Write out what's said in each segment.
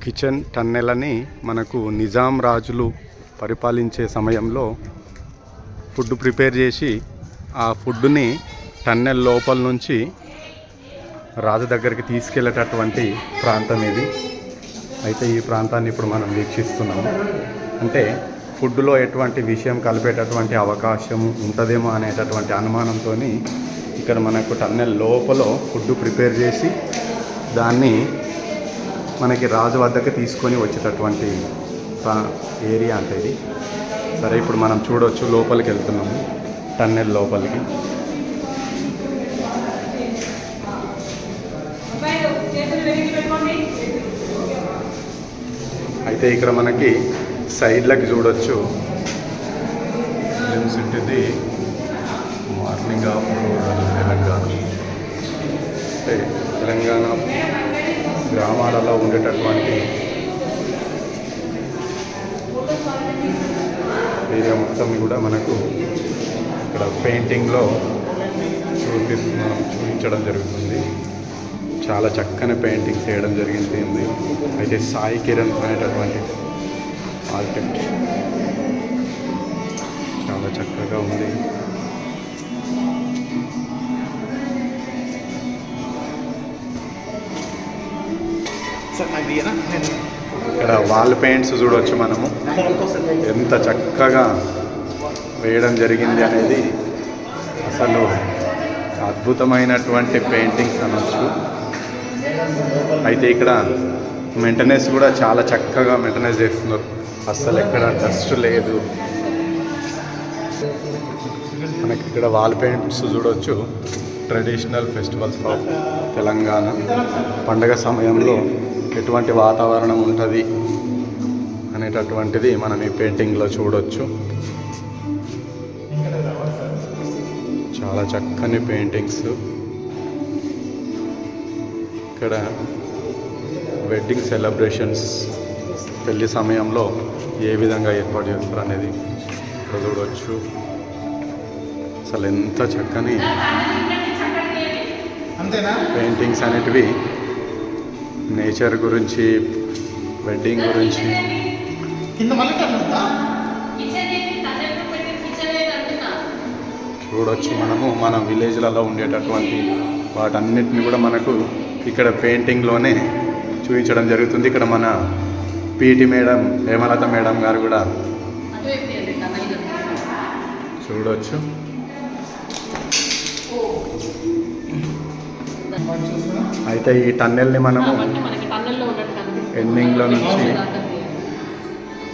Kitchen tunnel అని మనకు నిజాం రాజులు పరిపాలించే సమయంలో ఫుడ్ ప్రిపేర్ చేసి ఆ ఫుడ్ని టన్నెల్ లోపల నుంచి రాజు దగ్గరికి తీసుకెళ్ళేటటువంటి ప్రాంతం ఇది. అయితే ఈ ప్రాంతాన్ని ఇప్పుడు మనం వీక్షిస్తున్నాము. అంటే ఫుడ్లో ఎటువంటి విషయం కలిపేటటువంటి అవకాశం ఉంటుందేమో అనేటటువంటి అనుమానంతో ఇక్కడ మనకు టన్నెల్ లోపల ఫుడ్ ప్రిపేర్ చేసి దాన్ని మనకి రాజు వద్దకు తీసుకొని వచ్చేటటువంటి ఏరియా అంటే ఇది. సరే, ఇప్పుడు మనం చూడవచ్చు, లోపలికి వెళ్తున్నాము టన్నెల్ లోపలికి. అయితే ఇక్కడ మనకి సైడ్లకి చూడొచ్చు సిటీది మార్నింగ్ ఆఫ్ తెలంగాణ. అంటే తెలంగాణ గ్రామాలలో ఉండేటటువంటి ఏరియా మొత్తం కూడా మనకు ఇక్కడ పెయింటింగ్లో చూపించడం జరుగుతుంది. చాలా చక్కని పెయింటింగ్స్ వేయడం జరిగింది. అయితే సాయి కిరణ్ అనేటటువంటి ఆర్కిటెక్ట్ చాలా చక్కగా ఉంది. ఇక్కడ వాల్ పెయింట్స్ చూడవచ్చు మనము, ఎంత చక్కగా వేయడం జరిగింది అనేది అసలు అద్భుతమైనటువంటి పెయింటింగ్స్ అనొచ్చు. అయితే ఇక్కడ మెయింటెనెన్స్ కూడా చాలా చక్కగా మెయింటెనెన్స్ చేస్తున్నారు. అస్సలు ఎక్కడ డస్ట్ లేదు. మనకి ఇక్కడ వాల్ పెయింట్స్ చూడవచ్చు. ట్రెడిషనల్ ఫెస్టివల్స్ ఆఫ్ తెలంగాణ పండగ సమయంలో ఎటువంటి వాతావరణం ఉంటుంది అనేటటువంటిది మనం ఈ పెయింటింగ్లో చూడవచ్చు. చాలా చక్కని పెయింటింగ్స్. ఇక్కడ వెడ్డింగ్ సెలబ్రేషన్స్, పెళ్లి సమయంలో ఏ విధంగా ఏర్పాటు చేస్తారు అనేది ఇక్కడ చూడవచ్చు. అసలు ఎంత చక్కని పెయింటింగ్స్ అనేటివి నేచర్ గురించి, వెడ్డింగ్ గురించి. చూడవచ్చు మనము మన విలేజ్లలో ఉండేటటువంటి వాటన్నిటిని కూడా మనకు ఇక్కడ పెయింటింగ్లోనే చూపించడం జరుగుతుంది. ఇక్కడ మన పీటీ మేడం హేమలత మేడం గారు కూడా చూడవచ్చు. అయితే ఈ టన్నెల్ని మనము ఎండింగ్లో నుంచి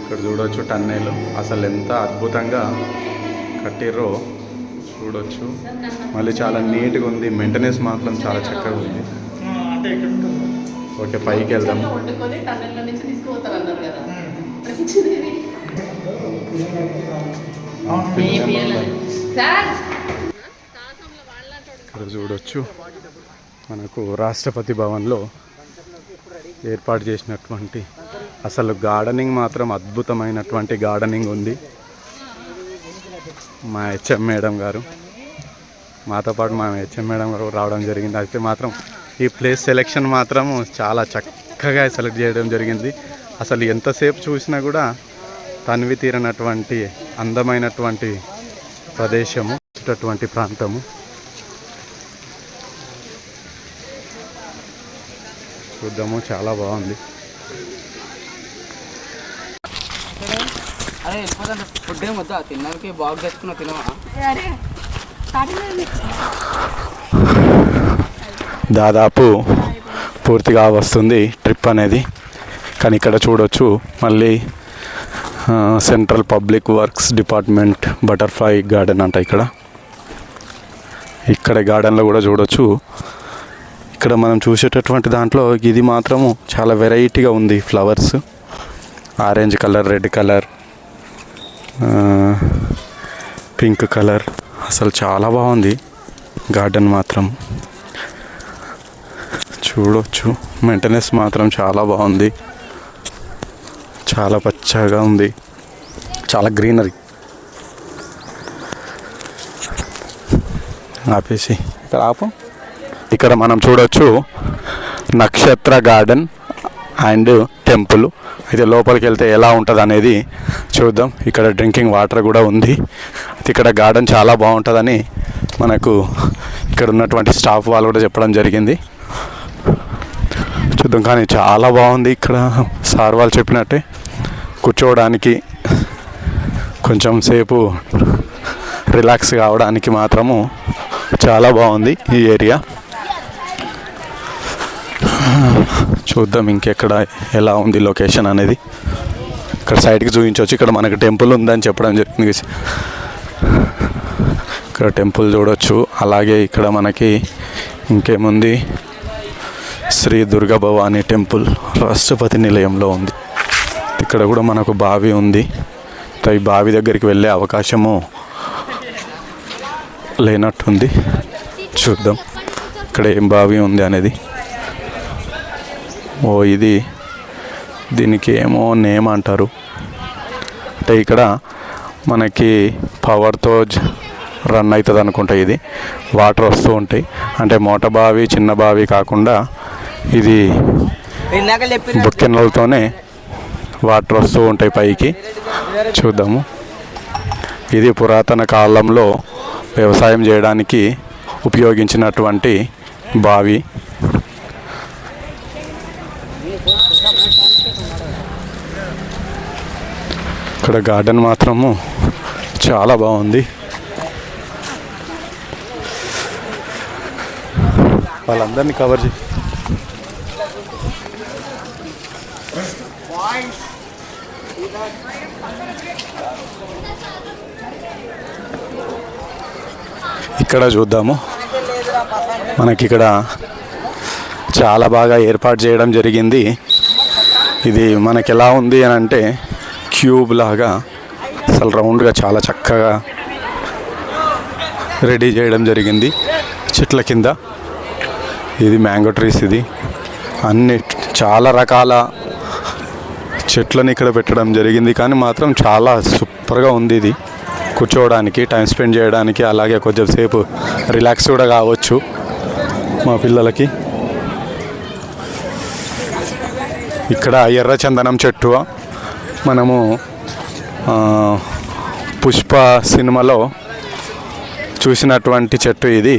ఇక్కడ చూడవచ్చు. టన్నెల్ అసలు ఎంత అద్భుతంగా కట్టిర్రో చూడవచ్చు. మళ్ళీ చాలా నీట్గా ఉంది. మెయింటెనెన్స్ మాత్రం చాలా చక్కగా ఉంది. ఓకే, పైకి వెళ్దాం. ఇక్కడ చూడవచ్చు మనకు రాష్ట్రపతి భవన్లో ఏర్పాటు చేసినటువంటి అసలు గార్డెనింగ్ మాత్రం అద్భుతమైనటువంటి గార్డెనింగ్ ఉంది. మా హెచ్ఎం మేడం గారు మాతో పాటు మా హెచ్ఎం మేడం గారు రావడం జరిగింది. అయితే మాత్రం ఈ ప్లేస్ సెలెక్షన్ మాత్రం చాలా చక్కగా సెలెక్ట్ చేయడం జరిగింది. అసలు ఎంతసేపు చూసినా కూడా తనివి తీరనటువంటి అందమైనటువంటి ప్రదేశము, అటువంటి ప్రాంతము. చూద్దాము, చాలా బాగుంది. అరే వెళ్ళిపోతుంటే ఫుడ్ ఏం వద్దా? తినడానికి బాగు చేసుకున్నా తినవా? దాదాపు పూర్తిగా వస్తుంది ట్రిప్ అనేది. కానీ ఇక్కడ చూడొచ్చు మళ్ళీ central public works department butterfly garden అంట. ఇక్కడ గార్డెన్లో కూడా చూడొచ్చు. ఇక్కడ మనం చూసేటటువంటి దాంట్లో ఇది మాత్రము చాలా వెరైటీగా ఉంది. Flowers orange colour, red colour, pink colour, అసలు చాలా బాగుంది గార్డెన్ మాత్రం. చూడవచ్చు మెయింటెనెన్స్ మాత్రం చాలా బాగుంది. చాలా పచ్చగా ఉంది, చాలా గ్రీనరీ. ఆపేసి ఇక్కడ ఆపు. ఇక్కడ మనం చూడవచ్చు నక్షత్ర గార్డెన్ అండ్ టెంపుల్. అయితే లోపలికి వెళ్తే ఎలా ఉంటుంది అనేది చూద్దాం. ఇక్కడ డ్రింకింగ్ వాటర్ కూడా ఉంది. అయితే ఇక్కడ గార్డెన్ చాలా బాగుంటుందని మనకు ఇక్కడ ఉన్నటువంటి స్టాఫ్ వాళ్ళు కూడా చెప్పడం జరిగింది. చూద్దాం. కానీ చాలా బాగుంది ఇక్కడ. సార్ వాళ్ళు చెప్పినట్టే కూర్చోవడానికి కొంచెం సేపు రిలాక్స్ కావడానికి మాత్రము చాలా బాగుంది ఈ ఏరియా. చూద్దాం ఇంకెక్కడ ఎలా ఉంది లొకేషన్ అనేది. ఇక్కడ సైడ్కి చూపించవచ్చు. ఇక్కడ మనకి టెంపుల్ ఉందని చెప్పడం జరిగింది. ఇక్కడ టెంపుల్ చూడవచ్చు. అలాగే ఇక్కడ మనకి ఇంకేముంది, శ్రీ దుర్గా భవానీ టెంపుల్ రాష్ట్రపతి నిలయంలో ఉంది. ఇక్కడ కూడా మనకు బావి ఉంది. ఈ బావి దగ్గరికి వెళ్ళే అవకాశము లేనట్టుంది. చూద్దాం ఇక్కడ ఏం బావి ఉంది అనేది. ఇది దీనికి ఏమో నేమ్ అంటారు. అంటే ఇక్కడ మనకి పవర్తో రన్ అవుతుంది అనుకుంటా. ఇది వాటర్ వస్తూ ఉంటాయి. అంటే మోట బావి, చిన్న బావి కాకుండా ఇది బొక్కెనలతోనే వాటర్ వస్తూ ఉంటాయి పైకి. చూద్దాము. ఇది పురాతన కాలంలో వ్యవసాయం చేయడానికి ఉపయోగించినటువంటి బావి. ఇక్కడ గార్డెన్ మాత్రము చాలా బాగుంది. వాళ్ళందరినీ కవర్ చేసి ఇక్కడ చూద్దాము. మనకి ఇక్కడ చాలా బాగా ఏర్పాటు చేయడం జరిగింది. ఇది మనకి ఎలా ఉంది అని అంటే క్యూబ్ లాగా అసలు రౌండ్గా చాలా చక్కగా రెడీ చేయడం జరిగింది. చెట్ల కింద ఇది మ్యాంగో ట్రీస్. ఇది అన్ని చాలా రకాల చెట్లను ఇక్కడ పెట్టడం జరిగింది. కానీ మాత్రం చాలా సూపర్గా ఉంది. ఇది కూర్చోవడానికి, టైం స్పెండ్ చేయడానికి, అలాగే కొంచెం సేపు రిలాక్స్ కూడా కావచ్చు మా పిల్లలకి. ఇక్కడ ఎర్రచందనం చెట్టు మనము పుష్ప సినిమాలో చూసినటువంటి చెట్టు. ఇది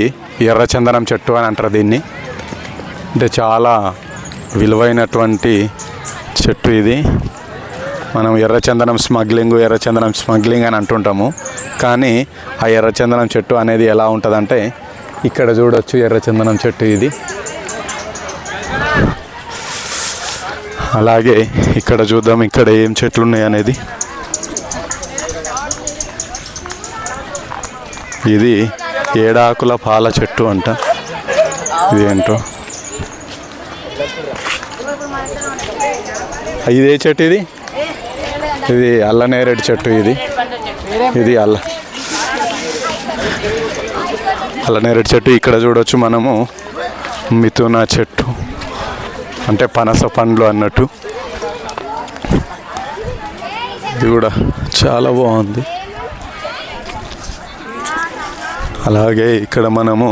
ఎర్రచందనం చెట్టు అని అంటారు దీన్ని. అంటే చాలా విలువైనటువంటి చెట్టు ఇది. మనం ఎర్రచందనం స్మగ్లింగ్ అని అంటుంటాము. కానీ ఆ ఎర్రచందనం చెట్టు అనేది ఎలా ఉంటుందంటే ఇక్కడ చూడవచ్చు. ఎర్రచందనం చెట్టు ఇది. అలాగే ఇక్కడ చూద్దాం ఇక్కడ ఏం చెట్లు ఉన్నాయి అనేది. ఇది ఏడాకుల పాల చెట్టు అంట. ఇది ఏంటో. ఇదే చెట్టు. ఇది అల్లనేరేడు చెట్టు. ఇది అల్లనేరేడు చెట్టు. ఇక్కడ చూడవచ్చు మనము మిథున చెట్టు, అంటే పనస పండ్లు అన్నట్టు. ఇది కూడా చాలా బాగుంది. అలాగే ఇక్కడ మనము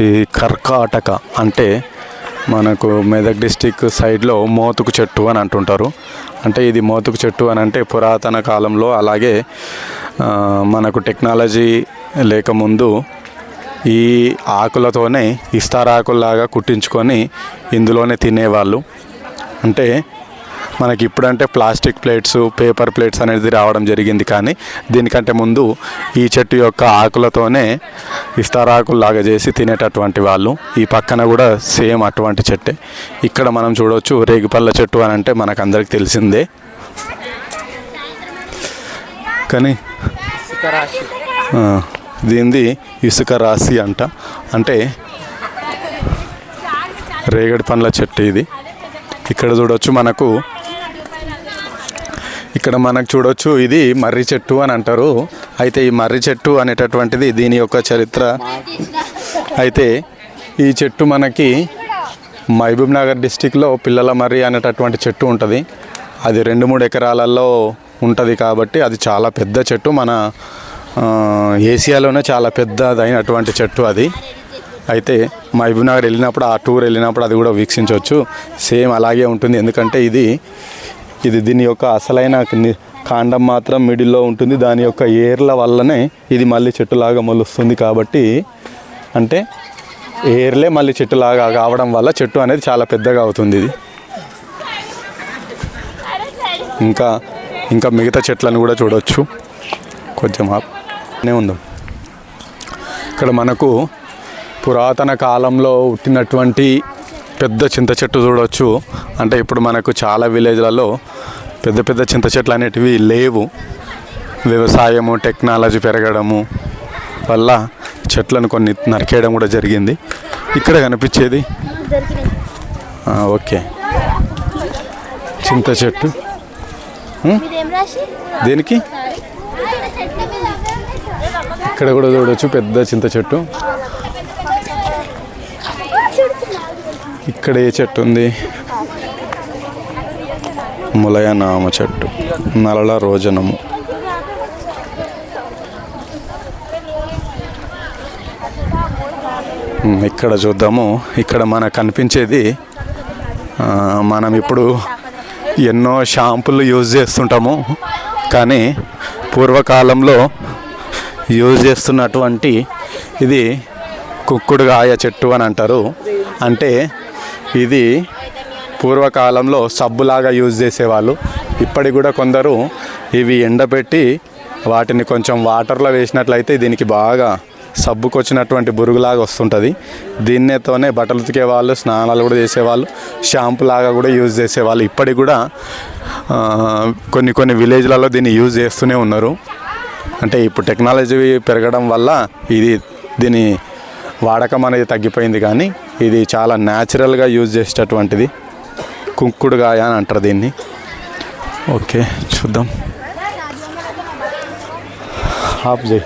ఈ కర్కాటక అంటే మనకు మెదక్ డిస్టిక్ సైడ్లో మోతుకు చెట్టు అని అంటుంటారు. అంటే ఇది మోతుకు చెట్టు అని అంటే పురాతన కాలంలో, అలాగే మనకు టెక్నాలజీ లేకముందు ఈ ఆకులతోనే ఇస్తారాకుల్లాగా కుట్టించుకొని ఇందులోనే తినేవాళ్ళు. అంటే మనకి ఇప్పుడంటే ప్లాస్టిక్ ప్లేట్స్, పేపర్ ప్లేట్స్ అనేది రావడం జరిగింది. కానీ దీనికంటే ముందు ఈ చెట్టు యొక్క ఆకులతోనే ఇస్తారాకుల్లాగా చేసి తినేటటువంటి వాళ్ళు. ఈ పక్కన కూడా సేమ్ అటువంటి చెట్టే. ఇక్కడ మనం చూడవచ్చు రేగిపళ్ళ చెట్టు అని అంటే మనకు అందరికి తెలిసిందే. కానీ దీనిది ఇసుక రాశి అంట. అంటే రేగడి పండ్ల చెట్టు ఇది. ఇక్కడ చూడవచ్చు మనకు. ఇక్కడ మనకు చూడవచ్చు ఇది మర్రి చెట్టు అని అంటారు. అయితే ఈ మర్రి చెట్టు అనేటటువంటిది దీని యొక్క చరిత్ర. అయితే ఈ చెట్టు మనకి మహబూబ్ నగర్ డిస్టిక్లో పిల్లల మర్రి అనేటటువంటి చెట్టు ఉంటుంది. అది 2-3 ఎకరాలలో ఉంటుంది. కాబట్టి అది చాలా పెద్ద చెట్టు. మన ఏసియాలోనే చాలా పెద్దదైనటువంటి చెట్టు అది. అయితే మహబూబ్నగర్ వెళ్ళినప్పుడు ఆ టూర్ వెళ్ళినప్పుడు అది కూడా వీక్షించవచ్చు. సేమ్ అలాగే ఉంటుంది. ఎందుకంటే ఇది దీని యొక్క అసలైన కాండం మాత్రం మిడిల్లో ఉంటుంది. దాని యొక్క ఏర్ల వల్లనే ఇది మళ్ళీ చెట్టులాగా మొలుస్తుంది. కాబట్టి అంటే ఏర్లే మళ్ళీ చెట్టులాగా కావడం వల్ల చెట్టు అనేది చాలా పెద్దగా అవుతుంది. ఇది ఇంకా మిగతా చెట్లను కూడా చూడవచ్చు. కొంచెం ఆనే ఉందాం. ఇక్కడ మనకు పురాతన కాలంలో పుట్టినటువంటి పెద్ద చింత చెట్టు చూడవచ్చు. అంటే ఇప్పుడు మనకు చాలా విలేజ్లలో పెద్ద పెద్ద చింత చెట్లు అనేటివి లేవు. వ్యవసాయము టెక్నాలజీ పెరగడము వల్ల చెట్లను కొన్ని నరికేయడం కూడా జరిగింది. ఇక్కడ కనిపించేది ఓకే చింత చెట్టు. దేనికి ఇక్కడ కూడా చూడవచ్చు పెద్ద చింత చెట్టు. ఇక్కడ ఏ చెట్టు ఉంది? ములయనామ చెట్టు, నలల రోజనము. ఇక్కడ చూద్దాము. ఇక్కడ మనకు కనిపించేది మనం ఇప్పుడు ఎన్నో షాంపులు యూజ్ చేస్తుంటాము. కానీ పూర్వకాలంలో యూజ్ చేస్తున్నటువంటి ఇది కుక్కుడుగాయ చెట్టు అని అంటారు. అంటే ఇది పూర్వకాలంలో సబ్బులాగా యూజ్ చేసేవాళ్ళు. ఇప్పటికి కూడా కొందరు ఇవి ఎండబెట్టి వాటిని కొంచెం వాటర్లో వేసినట్లయితే దీనికి బాగా సబ్బుకు వచ్చినటువంటి బురుగులాగా వస్తుంటుంది. దీన్నేతోనే బట్టలు ఉతికేవాళ్ళు, స్నానాలు కూడా చేసేవాళ్ళు, షాంపూ లాగా కూడా యూజ్ చేసేవాళ్ళు. ఇప్పటికి కూడా కొన్ని విలేజ్లలో దీన్ని యూజ్ చేస్తూనే ఉన్నారు. అంటే ఇప్పుడు టెక్నాలజీ పెరగడం వల్ల దీని వాడకం అనేది తగ్గిపోయింది. కానీ ఇది చాలా న్యాచురల్గా యూజ్ చేసేటటువంటిది. కుంకుడుగాయ అని అంటారు దీన్ని. ఓకే చూద్దాం. ఆఫ్ చేయి.